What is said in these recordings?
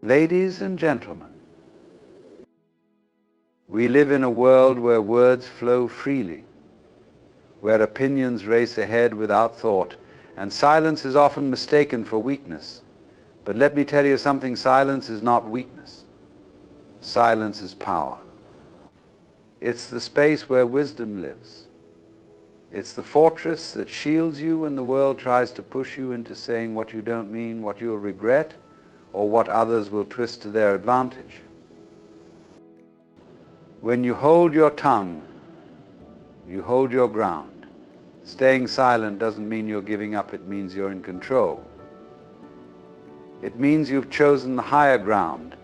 Ladies and gentlemen, we live in a world where words flow freely, where opinions race ahead without thought, and silence is often mistaken for weakness. But let me tell you something, silence is not weakness. Silence is power. It's the space where wisdom lives. It's the fortress that shields you when the world tries to push you into saying what you don't mean, what you'll regret, or what others will twist to their advantage. When you hold your tongue, you hold your ground. Staying silent doesn't mean you're giving up, it means you're in control. It means you've chosen the higher ground,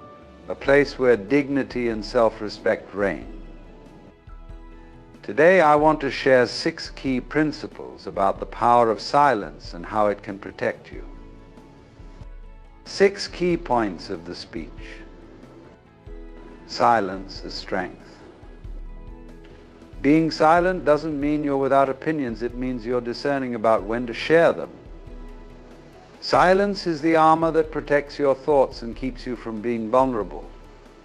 a place where dignity and self-respect reign. Today I want to share 6 key principles about the power of silence and how it can protect you. 6 key points of the speech. Silence is strength. Being silent doesn't mean you're without opinions, it means you're discerning about when to share them. Silence is the armor that protects your thoughts and keeps you from being vulnerable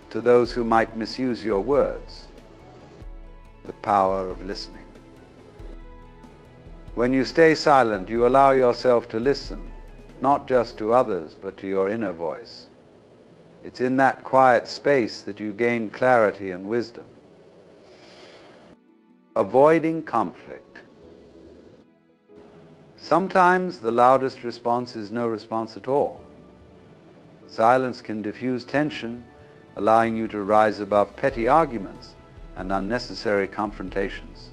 to those who might misuse your words. The power of listening. When you stay silent, you allow yourself to listen, not just to others, but to your inner voice. It's in that quiet space that you gain clarity and wisdom. Avoiding conflict. Sometimes the loudest response is no response at all. Silence can diffuse tension, allowing you to rise above petty arguments and unnecessary confrontations.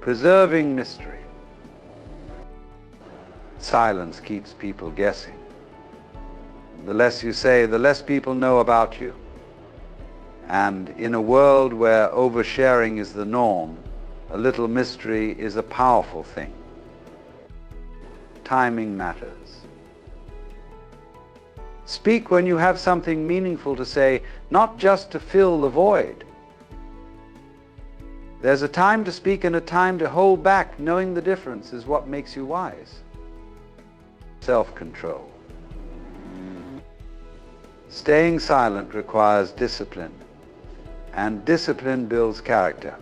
Preserving mystery. Silence keeps people guessing. The less you say, the less people know about you. And in a world where oversharing is the norm, a little mystery is a powerful thing. Timing matters. Speak when you have something meaningful to say, not just to fill the void. There's a time to speak and a time to hold back. Knowing the difference is what makes you wise. Self-control. Staying silent requires discipline, and discipline builds character.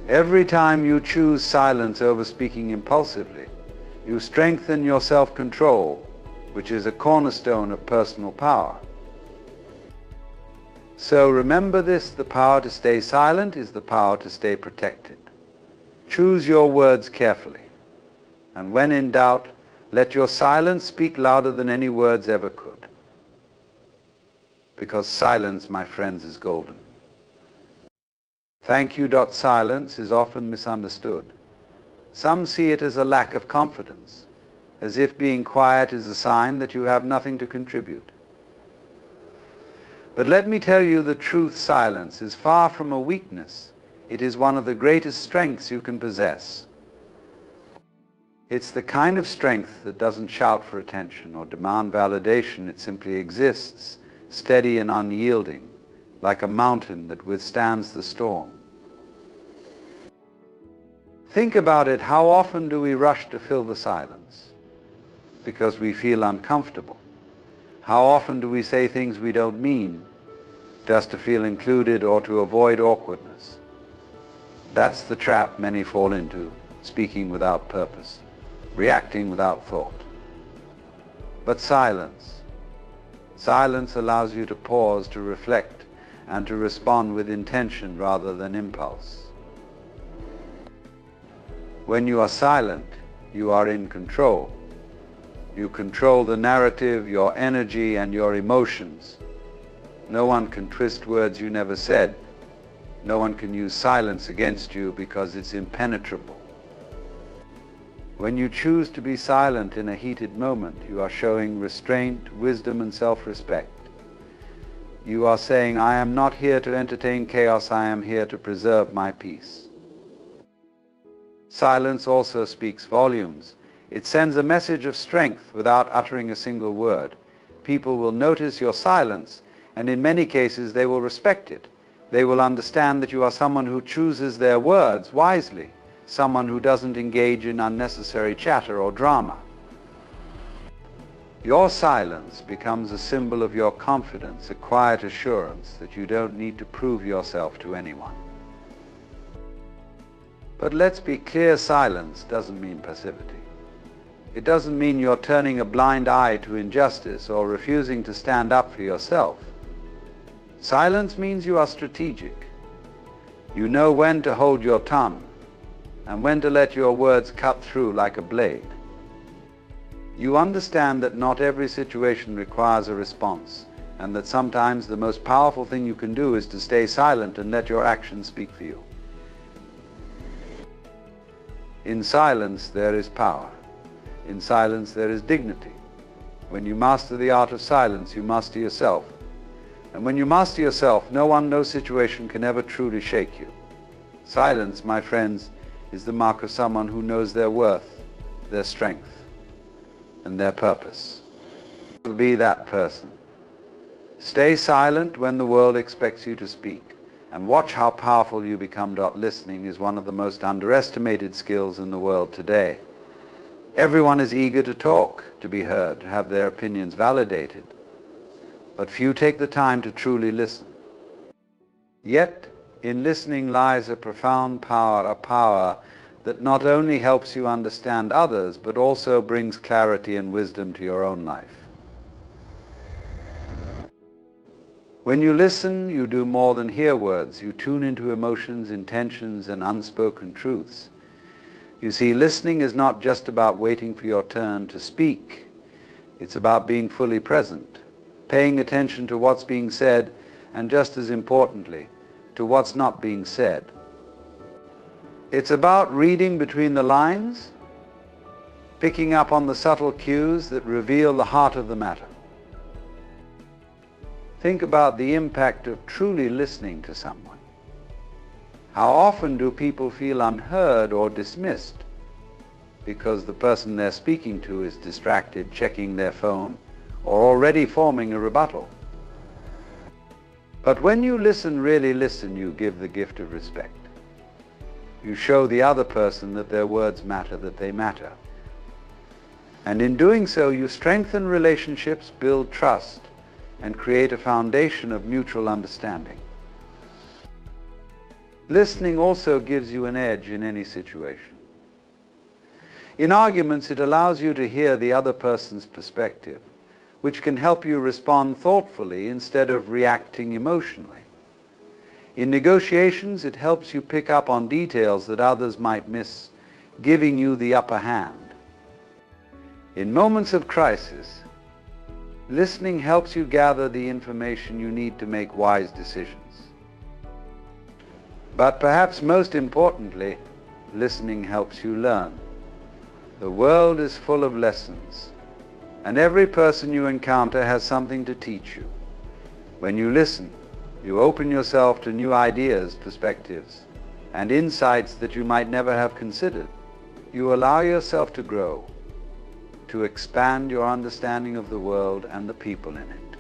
Every time you choose silence over speaking impulsively, you strengthen your self-control, which is a cornerstone of personal power. So remember this, the power to stay silent is the power to stay protected. Choose your words carefully, and when in doubt, let your silence speak louder than any words ever could. Because silence, my friends, is golden. Thank you. Silence is often misunderstood. Some see it as a lack of confidence, as if being quiet is a sign that you have nothing to contribute. But let me tell you the truth, silence is far from a weakness. It is one of the greatest strengths you can possess. It's the kind of strength that doesn't shout for attention or demand validation. It simply exists, steady and unyielding, like a mountain that withstands the storm. Think about it, how often do we rush to fill the silence? Because we feel uncomfortable. How often do we say things we don't mean, just to feel included or to avoid awkwardness? That's the trap many fall into, speaking without purpose, reacting without thought. But silence allows you to pause, to reflect, and to respond with intention rather than impulse. When you are silent, you are in control. You control the narrative, your energy, and your emotions. No one can twist words you never said. No one can use silence against you because it's impenetrable. When you choose to be silent in a heated moment, you are showing restraint, wisdom, and self-respect. You are saying, I am not here to entertain chaos, I am here to preserve my peace. Silence also speaks volumes. It sends a message of strength without uttering a single word. People will notice your silence, and in many cases they will respect it. They will understand that you are someone who chooses their words wisely, someone who doesn't engage in unnecessary chatter or drama. Your silence becomes a symbol of your confidence, a quiet assurance that you don't need to prove yourself to anyone. But let's be clear, silence doesn't mean passivity. It doesn't mean you're turning a blind eye to injustice or refusing to stand up for yourself. Silence means you are strategic. You know when to hold your tongue and when to let your words cut through like a blade. You understand that not every situation requires a response, and that sometimes the most powerful thing you can do is to stay silent and let your actions speak for you. In silence there is power. In silence there is dignity. When you master the art of silence, you master yourself. And when you master yourself, no one, no situation can ever truly shake you. Silence, my friends, is the mark of someone who knows their worth, their strength, and their purpose. Be that person. Stay silent when the world expects you to speak, and watch how powerful you become. Listening is one of the most underestimated skills in the world today. Everyone is eager to talk, to be heard, to have their opinions validated, but few take the time to truly listen. Yet, in listening lies a profound power, a power that not only helps you understand others, but also brings clarity and wisdom to your own life. When you listen, you do more than hear words. You tune into emotions, intentions, and unspoken truths. You see, listening is not just about waiting for your turn to speak. It's about being fully present, paying attention to what's being said, and just as importantly, to what's not being said. It's about reading between the lines, picking up on the subtle cues that reveal the heart of the matter. Think about the impact of truly listening to someone. How often do people feel unheard or dismissed because the person they're speaking to is distracted, checking their phone, or already forming a rebuttal? But when you listen, really listen, you give the gift of respect. You show the other person that their words matter, that they matter. And in doing so, you strengthen relationships, build trust, and create a foundation of mutual understanding. Listening also gives you an edge in any situation. In arguments, it allows you to hear the other person's perspective, which can help you respond thoughtfully instead of reacting emotionally. In negotiations, it helps you pick up on details that others might miss, giving you the upper hand. In moments of crisis, listening helps you gather the information you need to make wise decisions. But perhaps most importantly, listening helps you learn. The world is full of lessons, and every person you encounter has something to teach you. When you listen, you open yourself to new ideas, perspectives, and insights that you might never have considered. You allow yourself to grow, to expand your understanding of the world and the people in it.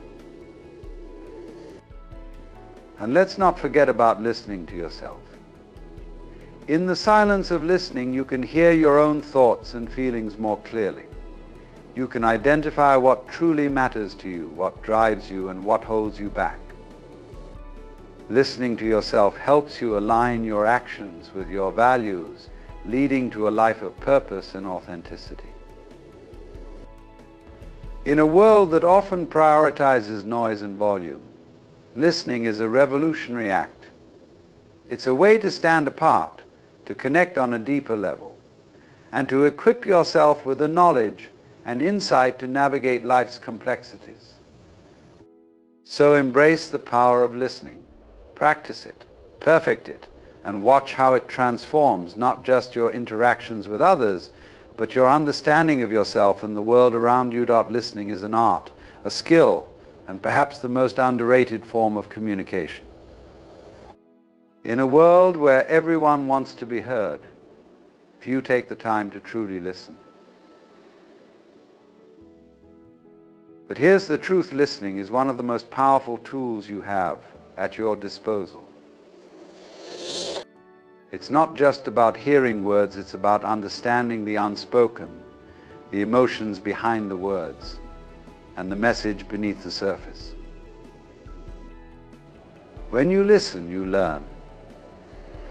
And let's not forget about listening to yourself. In the silence of listening, you can hear your own thoughts and feelings more clearly. You can identify what truly matters to you, what drives you, and what holds you back. Listening to yourself helps you align your actions with your values, leading to a life of purpose and authenticity. In a world that often prioritizes noise and volume, listening is a revolutionary act. It's a way to stand apart, to connect on a deeper level, and to equip yourself with the knowledge and insight to navigate life's complexities. So embrace the power of listening. Practice it, perfect it, and watch how it transforms not just your interactions with others, but your understanding of yourself and the world around you. Listening is an art, a skill, and perhaps the most underrated form of communication. In a world where everyone wants to be heard, few take the time to truly listen. But here's the truth: listening is one of the most powerful tools you have at your disposal. It's not just about hearing words, it's about understanding the unspoken, the emotions behind the words. and the message beneath the surface. When you listen, you learn.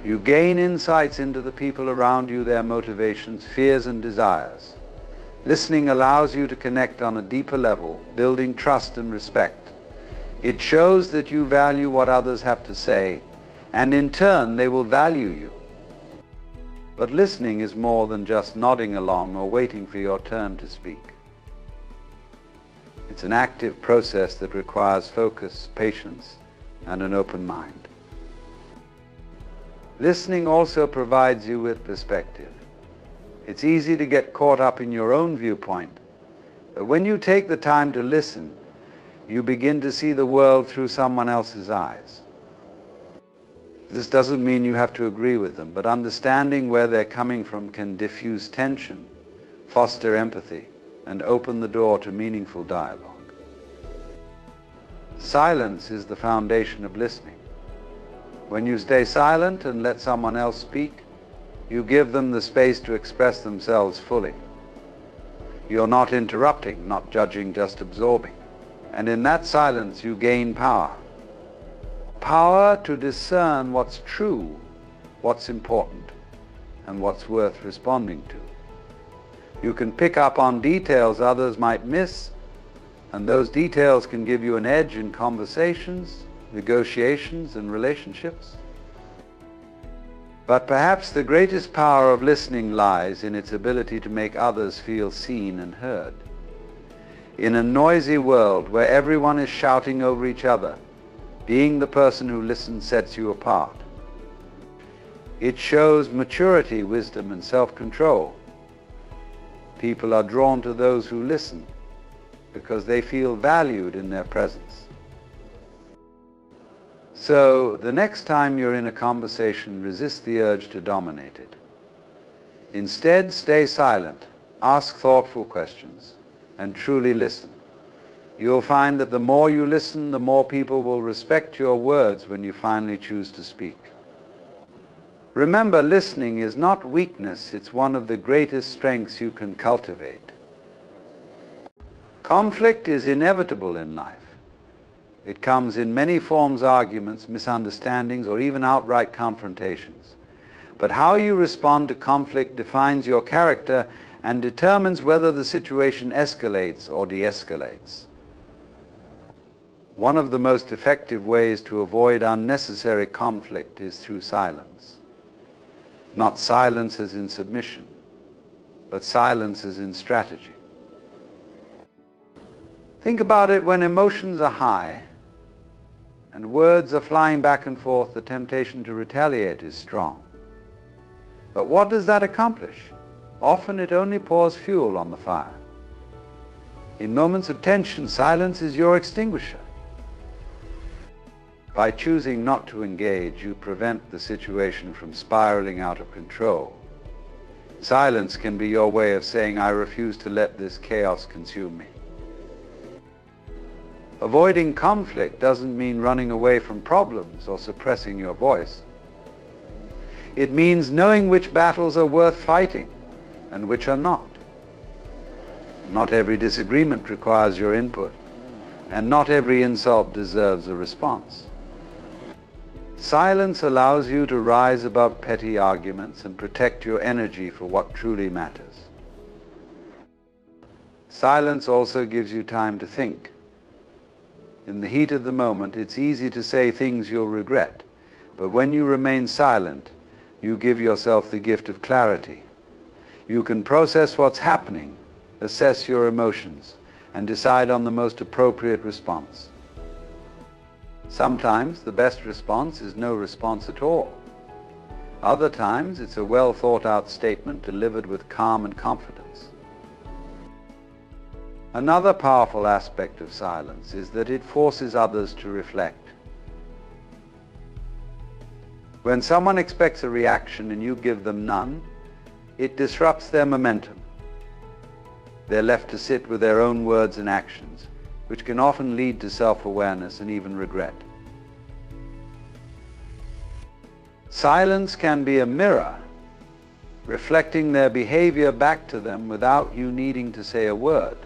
You gain insights into the people around you, their motivations, fears and desires. Listening allows you to connect on a deeper level, building trust and respect. It shows that you value what others have to say, and in turn they will value you. But listening is more than just nodding along or waiting for your turn to speak. It's an active process that requires focus, patience, and an open mind. Listening also provides you with perspective. It's easy to get caught up in your own viewpoint, but when you take the time to listen, you begin to see the world through someone else's eyes. This doesn't mean you have to agree with them, but understanding where they're coming from can diffuse tension, foster empathy, and open the door to meaningful dialogue. Silence is the foundation of listening. When you stay silent and let someone else speak, you give them the space to express themselves fully. You're not interrupting, not judging, just absorbing. And in that silence you gain power. Power to discern what's true, what's important, and what's worth responding to. You can pick up on details others might miss, and those details can give you an edge in conversations, negotiations, and relationships. But perhaps the greatest power of listening lies in its ability to make others feel seen and heard. In a noisy world where everyone is shouting over each other, being the person who listens sets you apart. It shows maturity, wisdom, and self-control. People are drawn to those who listen because they feel valued in their presence. So, the next time you're in a conversation, resist the urge to dominate it. Instead, stay silent, ask thoughtful questions, and truly listen. You'll find that the more you listen, the more people will respect your words when you finally choose to speak. Remember, listening is not weakness, it's one of the greatest strengths you can cultivate. Conflict is inevitable in life. It comes in many forms: arguments, misunderstandings, or even outright confrontations. But how you respond to conflict defines your character and determines whether the situation escalates or de-escalates. One of the most effective ways to avoid unnecessary conflict is through silence. Not silence as in submission, but silence as in strategy. Think about it: when emotions are high and words are flying back and forth, the temptation to retaliate is strong. But what does that accomplish? Often it only pours fuel on the fire. In moments of tension, silence is your extinguisher. By choosing not to engage, you prevent the situation from spiraling out of control. Silence can be your way of saying, "I refuse to let this chaos consume me." Avoiding conflict doesn't mean running away from problems or suppressing your voice. It means knowing which battles are worth fighting and which are not. Not every disagreement requires your input, and not every insult deserves a response. Silence allows you to rise above petty arguments and protect your energy for what truly matters. Silence also gives you time to think. In the heat of the moment, it's easy to say things you'll regret, but when you remain silent, you give yourself the gift of clarity. You can process what's happening, assess your emotions, and decide on the most appropriate response. Sometimes the best response is no response at all. Other times it's a well thought out statement delivered with calm and confidence. Another powerful aspect of silence is that it forces others to reflect. When someone expects a reaction and you give them none, it disrupts their momentum. They're left to sit with their own words and actions, which can often lead to self-awareness and even regret. Silence can be a mirror, reflecting their behavior back to them without you needing to say a word.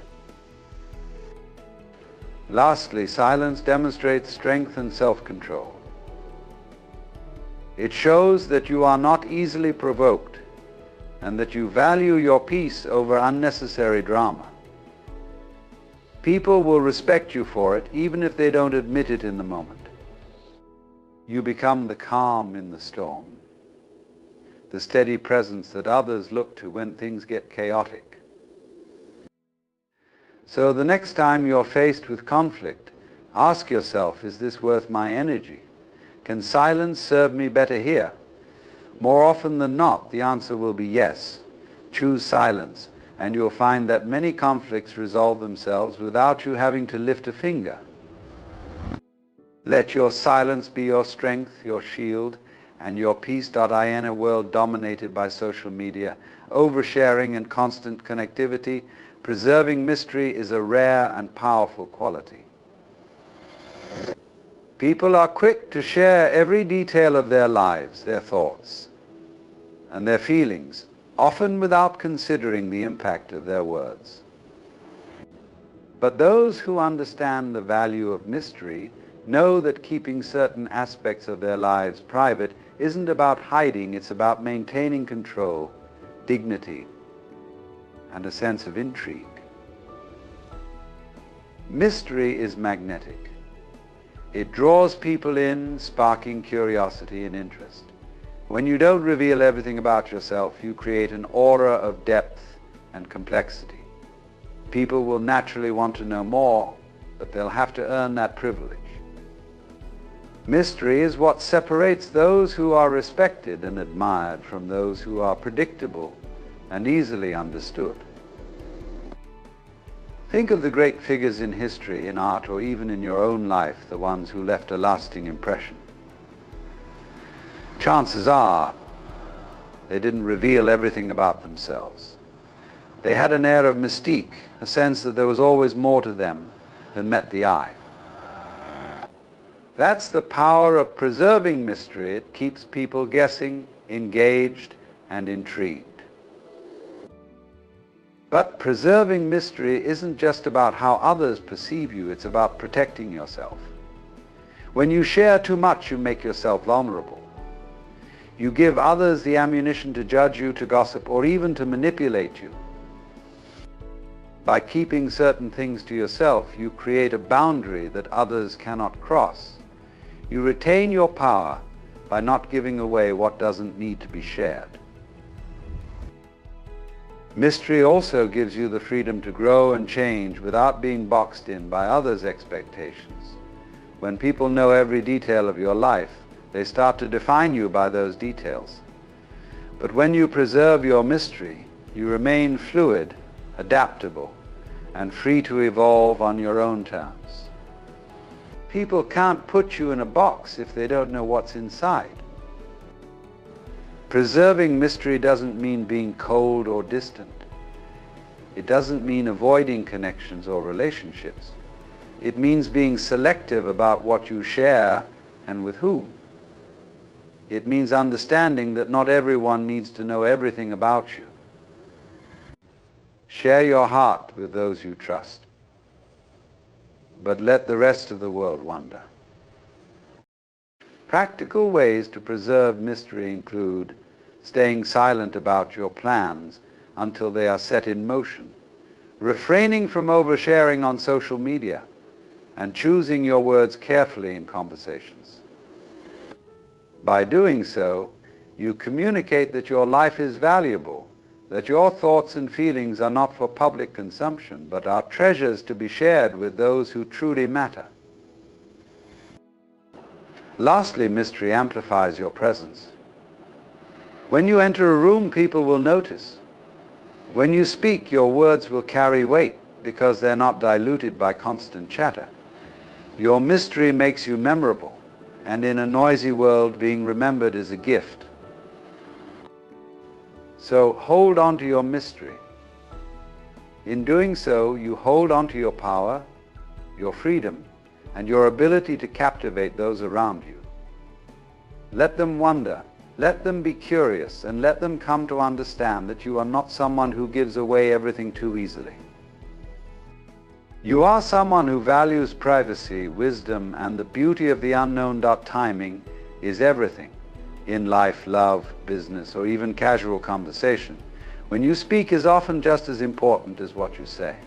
Lastly, silence demonstrates strength and self-control. It shows that you are not easily provoked and that you value your peace over unnecessary drama. People will respect you for it even if they don't admit it in the moment. You become the calm in the storm, the steady presence that others look to when things get chaotic. So the next time you're faced with conflict, ask yourself, is this worth my energy? Can silence serve me better here? More often than not, the answer will be yes. Choose silence, and you'll find that many conflicts resolve themselves without you having to lift a finger. Let your silence be your strength, your shield, and your peace. In a world dominated by social media, oversharing and constant connectivity, preserving mystery is a rare and powerful quality. People are quick to share every detail of their lives, their thoughts, and their feelings, often without considering the impact of their words. But those who understand the value of mystery know that keeping certain aspects of their lives private isn't about hiding, it's about maintaining control, dignity, and a sense of intrigue. Mystery is magnetic. It draws people in, sparking curiosity and interest. When you don't reveal everything about yourself, you create an aura of depth and complexity. People will naturally want to know more, but they'll have to earn that privilege. Mystery is what separates those who are respected and admired from those who are predictable and easily understood. Think of the great figures in history, in art, or even in your own life, the ones who left a lasting impression. Chances are they didn't reveal everything about themselves. They had an air of mystique, a sense that there was always more to them than met the eye. That's the power of preserving mystery. It keeps people guessing, engaged, and intrigued. But preserving mystery isn't just about how others perceive you, it's about protecting yourself. When you share too much, you make yourself vulnerable. You give others the ammunition to judge you, to gossip, or even to manipulate you. By keeping certain things to yourself, you create a boundary that others cannot cross. You retain your power by not giving away what doesn't need to be shared. Mystery also gives you the freedom to grow and change without being boxed in by others' expectations. When people know every detail of your life, they start to define you by those details. But when you preserve your mystery, you remain fluid, adaptable, and free to evolve on your own terms. People can't put you in a box if they don't know what's inside. Preserving mystery doesn't mean being cold or distant. It doesn't mean avoiding connections or relationships. It means being selective about what you share and with whom. It means understanding that not everyone needs to know everything about you. Share your heart with those you trust, but let the rest of the world wonder. Practical ways to preserve mystery include staying silent about your plans until they are set in motion, refraining from oversharing on social media, and choosing your words carefully in conversations. By doing so, you communicate that your life is valuable, that your thoughts and feelings are not for public consumption, but are treasures to be shared with those who truly matter. Lastly, mystery amplifies your presence. When you enter a room, people will notice. When you speak, your words will carry weight because they're not diluted by constant chatter. Your mystery makes you memorable, and in a noisy world, being remembered is a gift. So hold on to your mystery. In doing so, you hold on to your power, your freedom, and your ability to captivate those around you. Let them wonder, let them be curious, and let them come to understand that you are not someone who gives away everything too easily. You are someone who values privacy, wisdom, and the beauty of the unknown. Timing is everything in life, love, business, or even casual conversation. When you speak is often just as important as what you say.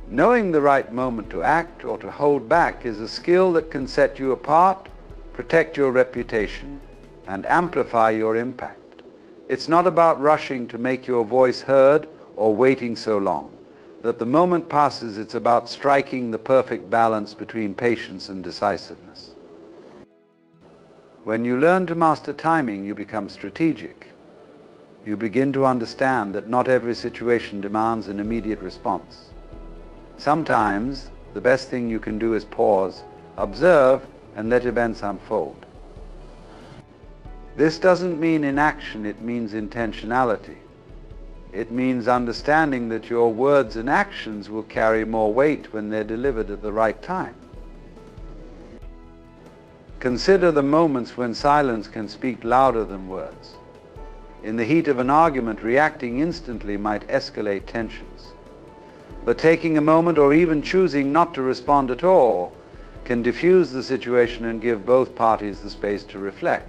Knowing the right moment to act or to hold back is a skill that can set you apart, protect your reputation, and amplify your impact. It's not about rushing to make your voice heard or waiting so long that the moment passes. It's about striking the perfect balance between patience and decisiveness. When you learn to master timing, you become strategic. You begin to understand that not every situation demands an immediate response. Sometimes the best thing you can do is pause, observe, and let events unfold. This doesn't mean inaction, it means intentionality. It means understanding that your words and actions will carry more weight when they're delivered at the right time. Consider the moments when silence can speak louder than words. In the heat of an argument, reacting instantly might escalate tensions. But taking a moment or even choosing not to respond at all can diffuse the situation and give both parties the space to reflect.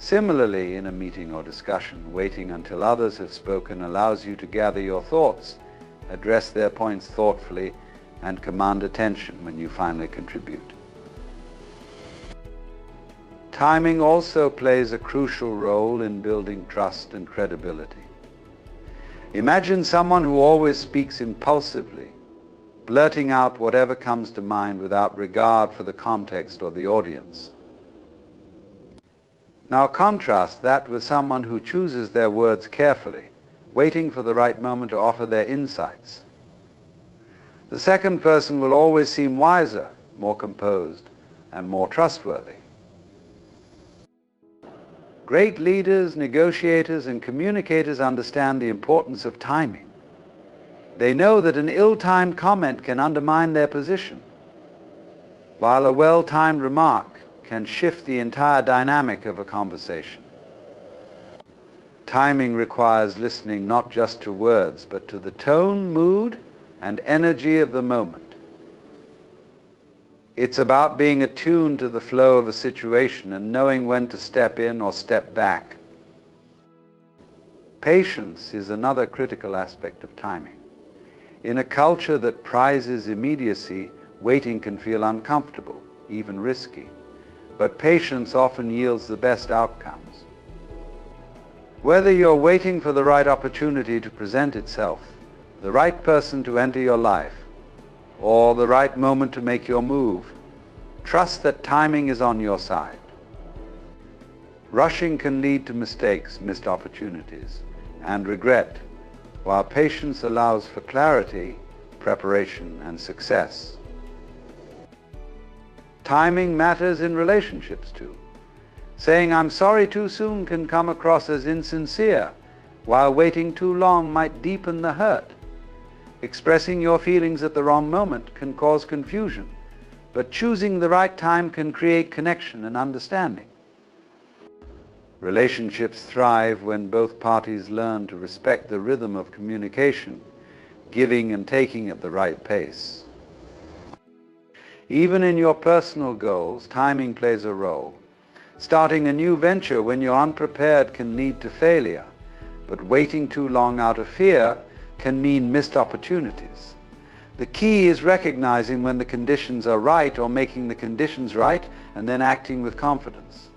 Similarly, in a meeting or discussion, waiting until others have spoken allows you to gather your thoughts, address their points thoughtfully, and command attention when you finally contribute. Timing also plays a crucial role in building trust and credibility. Imagine someone who always speaks impulsively, blurting out whatever comes to mind without regard for the context or the audience. Now contrast that with someone who chooses their words carefully, waiting for the right moment to offer their insights. The second person will always seem wiser, more composed, and more trustworthy. Great leaders, negotiators, and communicators understand the importance of timing. They know that an ill-timed comment can undermine their position, while a well-timed remark can shift the entire dynamic of a conversation. Timing requires listening not just to words, but to the tone, mood, and energy of the moment. It's about being attuned to the flow of a situation and knowing when to step in or step back. Patience is another critical aspect of timing. In a culture that prizes immediacy, waiting can feel uncomfortable, even risky. But patience often yields the best outcomes. Whether you're waiting for the right opportunity to present itself, the right person to enter your life, or the right moment to make your move, trust that timing is on your side. Rushing can lead to mistakes, missed opportunities, and regret, while patience allows for clarity, preparation, and success. Timing matters in relationships too. Saying "I'm sorry" too soon can come across as insincere, while waiting too long might deepen the hurt. Expressing your feelings at the wrong moment can cause confusion, but choosing the right time can create connection and understanding. Relationships thrive when both parties learn to respect the rhythm of communication, giving and taking at the right pace. Even in your personal goals, timing plays a role. Starting a new venture when you're unprepared can lead to failure, but waiting too long out of fear can mean missed opportunities. The key is recognizing when the conditions are right or making the conditions right and then acting with confidence.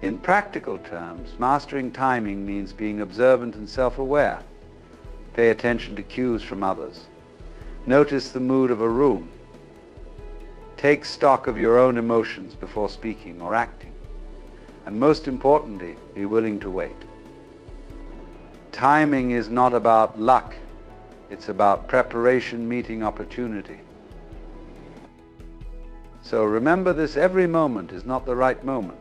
In practical terms, mastering timing means being observant and self-aware. Pay attention to cues from others. Notice the mood of a room. Take stock of your own emotions before speaking or acting. And most importantly, be willing to wait. Timing is not about luck. It's about preparation meeting opportunity. So remember this: every moment is not the right moment.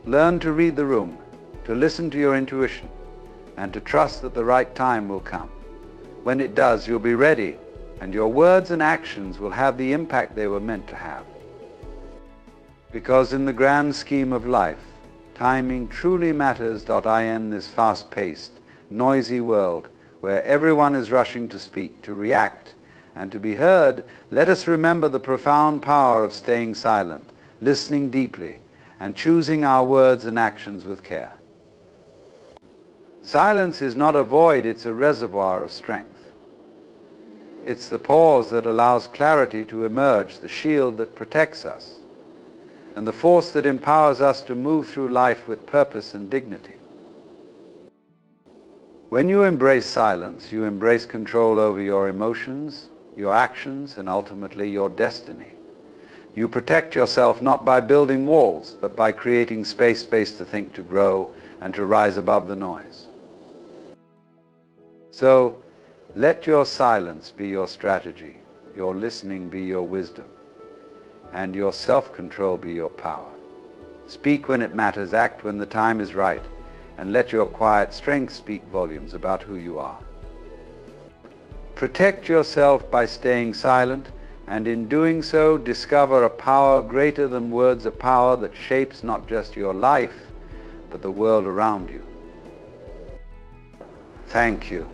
Learn to read the room, to listen to your intuition, and to trust that the right time will come. When it does, you'll be ready, and your words and actions will have the impact they were meant to have. Because in the grand scheme of life, timing truly matters. I end this fast-paced, noisy world where everyone is rushing to speak, to react, and to be heard, let us remember the profound power of staying silent, listening deeply, and choosing our words and actions with care. Silence is not a void, it's a reservoir of strength. It's the pause that allows clarity to emerge, the shield that protects us, and the force that empowers us to move through life with purpose and dignity. When you embrace silence, you embrace control over your emotions, your actions, and ultimately your destiny. You protect yourself not by building walls, but by creating space to think, to grow, and to rise above the noise. So, let your silence be your strategy, your listening be your wisdom, and your self-control be your power. Speak when it matters, act when the time is right, and let your quiet strength speak volumes about who you are. Protect yourself by staying silent, and in doing so, discover a power greater than words, a power that shapes not just your life, but the world around you. Thank you.